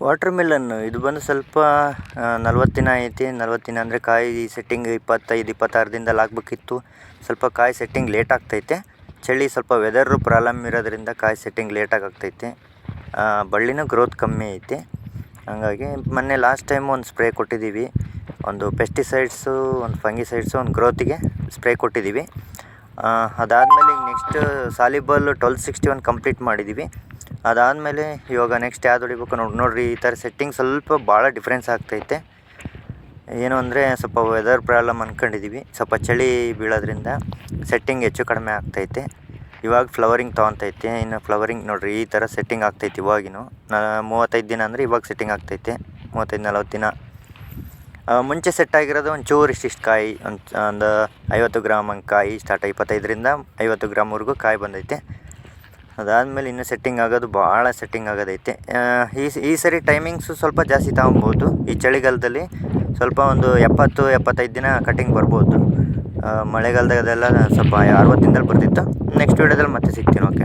Water Milan ಇದು ಬಂದು ಸ್ವಲ್ಪ 40 ದಿನ ಐತಿ. 40 ದಿನ ಅಂದರೆ ಕಾಯಿ ಸೆಟ್ಟಿಂಗ್ 25-26 ದಿನದಲ್ಲಿ ಆಗಬೇಕಿತ್ತು. ಸ್ವಲ್ಪ ಕಾಯಿ ಸೆಟ್ಟಿಂಗ್ ಲೇಟ್ ಆಗ್ತೈತೆ. ಚಳಿ ಸ್ವಲ್ಪ ವೆದರು ಪ್ರಾಬ್ಲಮ್ ಇರೋದ್ರಿಂದ ಕಾಯಿ ಸೆಟ್ಟಿಂಗ್ ಲೇಟಾಗಿ ಆಗ್ತೈತೆ. ಬಳ್ಳಿನೂ ಗ್ರೋತ್ ಕಮ್ಮಿ ಐತಿ. ಹಾಗಾಗಿ ಮೊನ್ನೆ ಲಾಸ್ಟ್ ಟೈಮ್ ಒಂದು ಸ್ಪ್ರೇ ಕೊಟ್ಟಿದ್ದೀವಿ. ಒಂದು ಪೆಸ್ಟಿಸೈಡ್ಸು, ಒಂದು ಫಂಗಿಸೈಡ್ಸು, ಒಂದು ಗ್ರೋತಿಗೆ ಸ್ಪ್ರೇ ಕೊಟ್ಟಿದ್ದೀವಿ. ಅದಾದಮೇಲೆ ಈಗ ನೆಕ್ಸ್ಟ್ ಸಾಲಿಬಲ್ 1261 ಕಂಪ್ಲೀಟ್ ಮಾಡಿದ್ದೀವಿ. ಅದಾದಮೇಲೆ ಇವಾಗ ನೆಕ್ಸ್ಟ್ ಯಾವ್ದು ಹೊಡಿಬೇಕು ನೋಡ್ರಿ. ಈ ಥರ ಸೆಟ್ಟಿಂಗ್ ಸ್ವಲ್ಪ ಭಾಳ ಡಿಫ್ರೆನ್ಸ್ ಆಗ್ತೈತೆ. ಏನು ಅಂದರೆ ಸ್ವಲ್ಪ ವೆದರ್ ಪ್ರಾಬ್ಲಮ್ ಅಂದ್ಕೊಂಡಿದ್ದೀವಿ. ಸ್ವಲ್ಪ ಚಳಿ ಬೀಳೋದ್ರಿಂದ ಸೆಟ್ಟಿಂಗ್ ಹೆಚ್ಚು ಕಡಿಮೆ ಆಗ್ತೈತೆ. ಇವಾಗ ಫ್ಲವರಿಂಗ್ ತೊಗೊತೈತೆ. ಇನ್ನು ಫ್ಲವರಿಂಗ್ ನೋಡಿರಿ ಈ ಥರ ಸೆಟ್ಟಿಂಗ್ ಆಗ್ತೈತೆ. ಇವಾಗಿನೂ 35 ದಿನ ಅಂದರೆ ಇವಾಗ ಸೆಟ್ಟಿಂಗ್ ಆಗ್ತೈತೆ. 35-40 ದಿನ ಮುಂಚೆ ಸೆಟ್ ಆಗಿರೋದು ಒಂಚೂರು ಇಷ್ಟಿಷ್ಟು ಕಾಯಿ, ಒಂದು 50 ಗ್ರಾಮ್ ಹಂಗೆ ಕಾಯಿ ಸ್ಟಾರ್ಟ್, 25ರಿಂದ 50 ಗ್ರಾಮ್ವರೆಗೂ ಕಾಯಿ ಬಂದೈತೆ. ಅದಾದಮೇಲೆ ಇನ್ನೂ ಸೆಟ್ಟಿಂಗ್ ಆಗೋದು ಭಾಳ ಸೆಟ್ಟಿಂಗ್ ಆಗೋದೈತೆ. ಈ ಸರಿ ಟೈಮಿಂಗ್ಸು ಸ್ವಲ್ಪ ಜಾಸ್ತಿ ತಗೊಬೋದು. ಈ ಚಳಿಗಾಲದಲ್ಲಿ ಸ್ವಲ್ಪ ಒಂದು 70-75 ದಿನ ಕಟಿಂಗ್ ಬರ್ಬೋದು. ಮಳೆಗಾಲದಾಗೆಲ್ಲ ಸ್ವಲ್ಪ 60 ದಿನದಲ್ಲಿ ಬರ್ತಿತ್ತು. ನೆಕ್ಸ್ಟ್ ವೀಡಿಯೋದಲ್ಲಿ ಮತ್ತೆ ಸಿಗ್ತೀನಿ. ಓಕೆ.